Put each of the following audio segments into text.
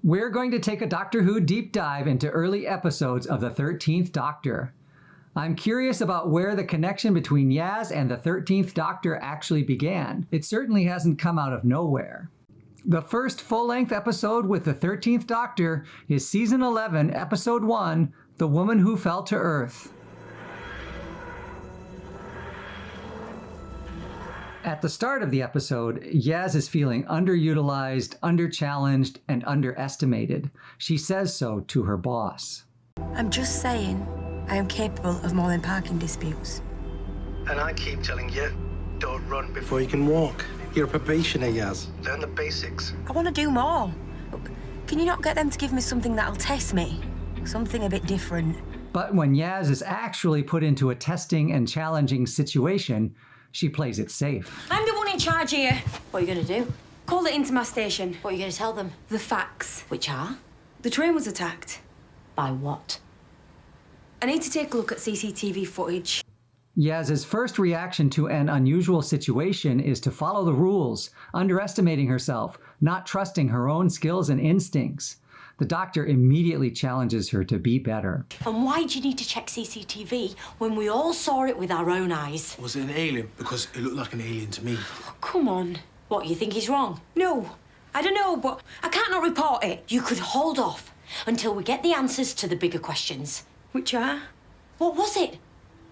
We're going to take a Doctor Who deep dive into early episodes of the 13th Doctor. I'm curious about where the connection between Yaz and the 13th Doctor actually began. It certainly hasn't come out of nowhere. The first full-length episode with the 13th Doctor is Season 11, Episode 1, The Woman Who Fell to Earth. At the start of the episode, Yaz is feeling underutilized, underchallenged, and underestimated. She says so to her boss. I'm just saying I am capable of more than parking disputes. And I keep telling you, don't run before you can walk. You're a probationer, Yaz. Learn the basics. I want to do more. Can you not get them to give me something that'll test me? Something a bit different. But when Yaz is actually put into a testing and challenging situation, she plays it safe. I'm the one in charge here. What are you going to do? Call it into my station. What are you going to tell them? The facts. Which are? The train was attacked. By what? I need to take a look at CCTV footage. Yaz's first reaction to an unusual situation is to follow the rules, underestimating herself, not trusting her own skills and instincts. The Doctor immediately challenges her to be better. And why do you need to check CCTV when we all saw it with our own eyes? Was it an alien? Because it looked like an alien to me. Oh, come on. What, you think he's wrong? No, I don't know, but I can't not report it. You could hold off until we get the answers to the bigger questions. Which are? What was it?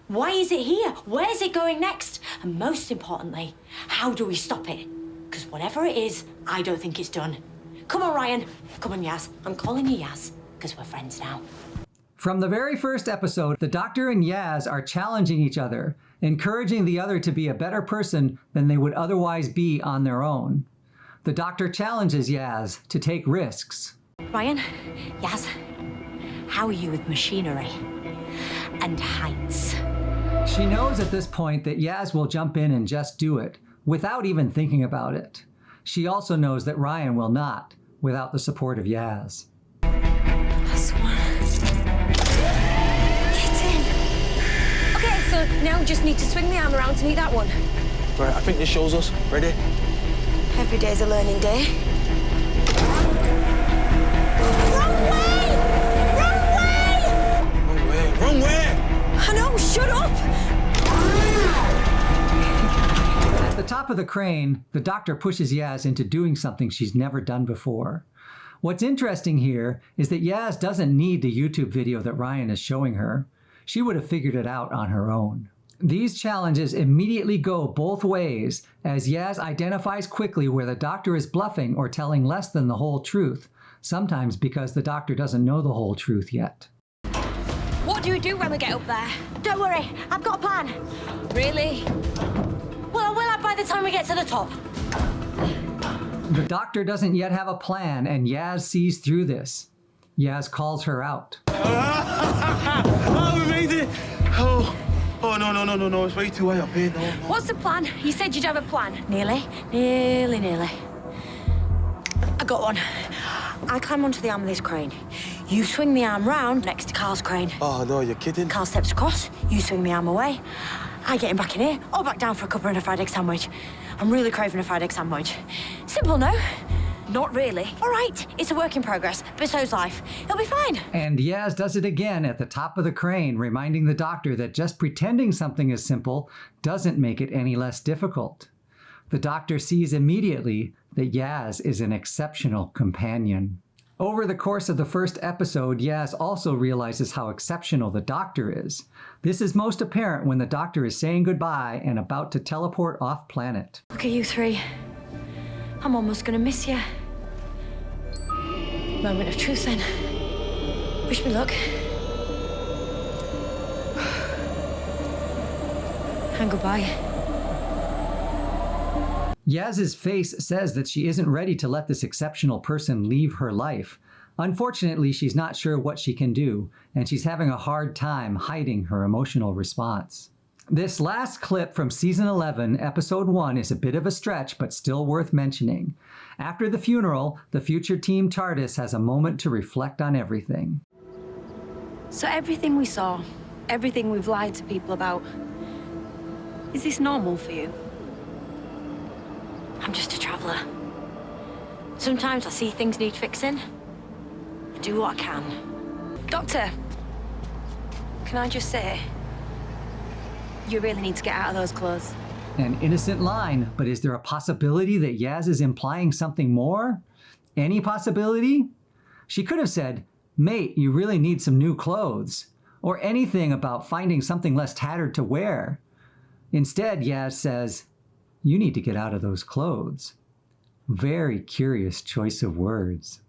Why is it here? Where's it going next? And most importantly, how do we stop it? Because whatever it is, I don't think it's done. Come on, Ryan. Come on, Yaz. I'm calling you Yaz, because we're friends now. From the very first episode, the Doctor and Yaz are challenging each other, encouraging the other to be a better person than they would otherwise be on their own. The Doctor challenges Yaz to take risks. Ryan, Yaz, how are you with machinery and heights? She knows at this point that Yaz will jump in and just do it, without even thinking about it. She also knows that Ryan will not, without the support of Yaz. That's one. Get in. Okay, so now we just need to swing the arm around to meet that one. Right, I think this shows us. Ready? Every day's a learning day. Wrong way! Wrong way! Wrong way. Wrong way! I know, shut up! At the top of the crane, the Doctor pushes Yaz into doing something she's never done before. What's interesting here is that Yaz doesn't need the YouTube video that Ryan is showing her. She would have figured it out on her own. These challenges immediately go both ways, as Yaz identifies quickly where the Doctor is bluffing or telling less than the whole truth, sometimes because the Doctor doesn't know the whole truth yet. What do we do when we get up there? Don't worry, I've got a plan. Really? Well, I will have by the time we get to the top. The Doctor doesn't yet have a plan, and Yaz sees through this. Yaz calls her out. Oh, we made it! Oh, no, it's way too high up here, no. What's the plan? You said you'd have a plan. Nearly. I got one. I climb onto the arm of this crane. You swing the arm round next to Carl's crane. Oh, no, you're kidding. Carl steps across, you swing the arm away. I get him back in here, or back down for a cuppa and a fried egg sandwich. I'm really craving a fried egg sandwich. Simple, no? Not really. All right, it's a work in progress, but so's life. It'll be fine. And Yaz does it again at the top of the crane, reminding the Doctor that just pretending something is simple doesn't make it any less difficult. The Doctor sees immediately that Yaz is an exceptional companion. Over the course of the first episode, Yaz also realizes how exceptional the Doctor is. This is most apparent when the Doctor is saying goodbye and about to teleport off planet. Look at you three. I'm almost gonna miss you. Moment of truth then. Wish me luck. And goodbye. Yaz's face says that she isn't ready to let this exceptional person leave her life. Unfortunately, she's not sure what she can do, and she's having a hard time hiding her emotional response. This last clip from Season 11, Episode 1 is a bit of a stretch, but still worth mentioning. After the funeral, the future Team TARDIS has a moment to reflect on everything. So everything we saw, everything we've lied to people about, is this normal for you? I'm just a traveller. Sometimes I see things need fixing, do what I can. Doctor, can I just say, you really need to get out of those clothes. An innocent line, but is there a possibility that Yaz is implying something more? Any possibility? She could have said, "Mate, you really need some new clothes," or anything about finding something less tattered to wear. Instead, Yaz says, "You need to get out of those clothes." Very curious choice of words.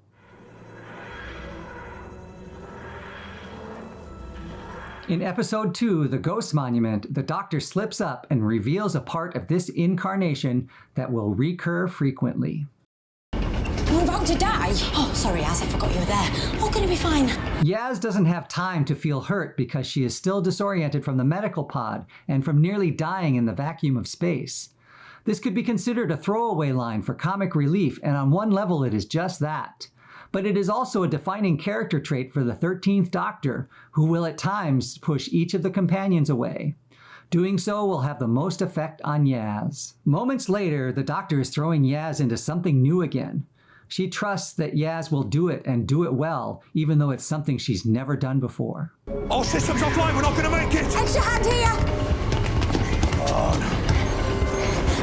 In episode 2, The Ghost Monument, the Doctor slips up and reveals a part of this incarnation that will recur frequently. We're about to die. Oh, sorry, Yaz, I forgot you were there. All gonna be fine. Yaz doesn't have time to feel hurt because she is still disoriented from the medical pod and from nearly dying in the vacuum of space. This could be considered a throwaway line for comic relief, and on one level it is just that. But it is also a defining character trait for the 13th Doctor, who will at times push each of the companions away. Doing so will have the most effect on Yaz. Moments later, the Doctor is throwing Yaz into something new again. She trusts that Yaz will do it and do it well, even though it's something she's never done before. All systems offline, we're not gonna make it! Extra hand here.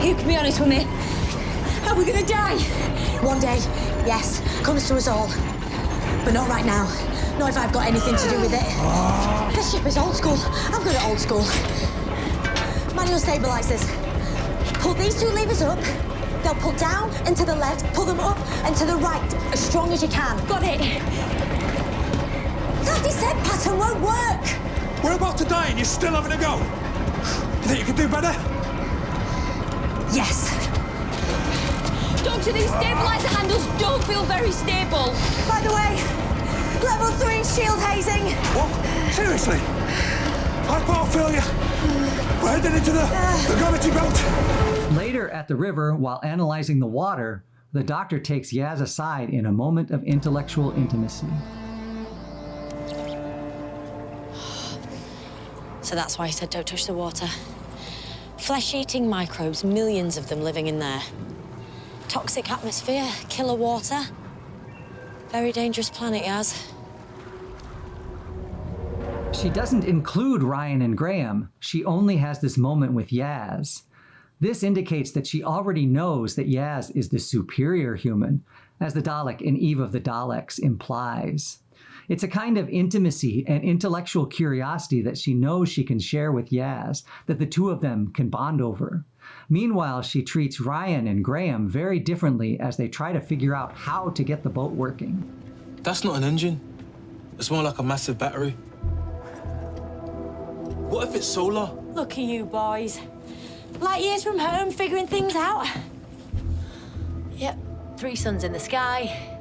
You can be honest with me. Are we gonna die? One day, yes, comes to us all. But not right now. Not if I've got anything to do with it. The ship is old school. I'm good at old school. Manual stabilizers. Pull these two levers up. They'll pull down and to the left, pull them up and to the right, as strong as you can. Got it. That descent pattern won't work. We're about to die and you're still having a go. You think you can do better? Yes. Doctor, these stabilizer handles don't feel very stable. By the way, level 3 shield hazing. What? Seriously? High power failure. We're heading into the gravity belt. Later at the river, while analyzing the water, the Doctor takes Yaz aside in a moment of intellectual intimacy. So that's why I said don't touch the water. Flesh-eating microbes, millions of them living in there. Toxic atmosphere, killer water. Very dangerous planet, Yaz. She doesn't include Ryan and Graham. She only has this moment with Yaz. This indicates that she already knows that Yaz is the superior human, as the Dalek in Eve of the Daleks implies. It's a kind of intimacy and intellectual curiosity that she knows she can share with Yaz, that the two of them can bond over. Meanwhile, she treats Ryan and Graham very differently as they try to figure out how to get the boat working. That's not an engine. It's more like a massive battery. What if it's solar? Look at you boys. Light years from home, figuring things out. Yep, 3 suns in the sky.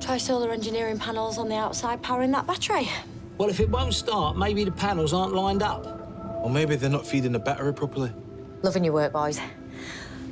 Try solar engineering panels on the outside powering that battery. Well, if it won't start, maybe the panels aren't lined up. Or maybe they're not feeding the battery properly. Loving your work, boys.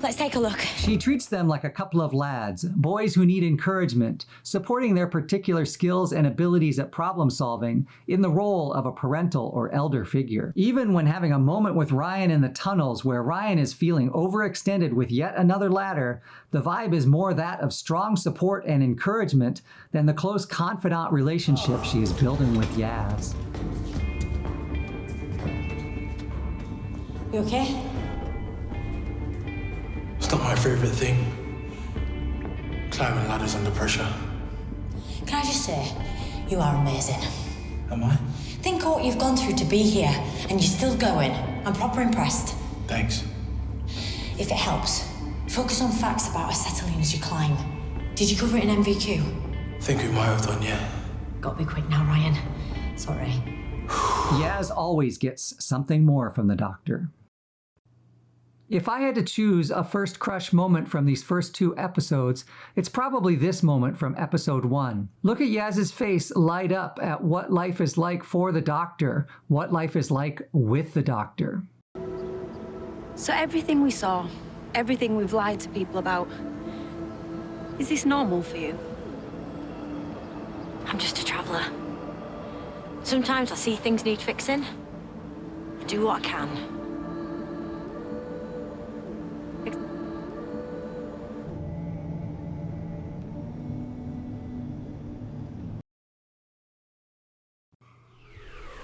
Let's take a look. She treats them like a couple of lads, boys who need encouragement, supporting their particular skills and abilities at problem solving in the role of a parental or elder figure. Even when having a moment with Ryan in the tunnels where Ryan is feeling overextended with yet another ladder, the vibe is more that of strong support and encouragement than the close confidant relationship she is building with Yaz. You okay? It's not my favorite thing. Climbing ladders under pressure. Can I just say, you are amazing. Am I? Think of what you've gone through to be here, and you're still going. I'm proper impressed. Thanks. If it helps, focus on facts about acetylene as you climb. Did you cover it in MVQ? Think we might have done, yeah. Gotta be quick now, Ryan. Sorry. Yaz always gets something more from the Doctor. If I had to choose a first crush moment from these first 2 episodes, it's probably this moment from episode 1. Look at Yaz's face light up at what life is like for the Doctor, what life is like with the Doctor. So everything we saw, everything we've lied to people about, is this normal for you? I'm just a traveller. Sometimes I see things need fixing. I do what I can.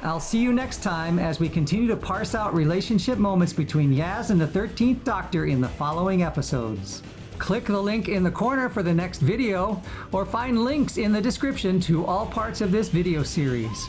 I'll see you next time as we continue to parse out relationship moments between Yaz and the 13th Doctor in the following episodes. Click the link in the corner for the next video, or find links in the description to all parts of this video series.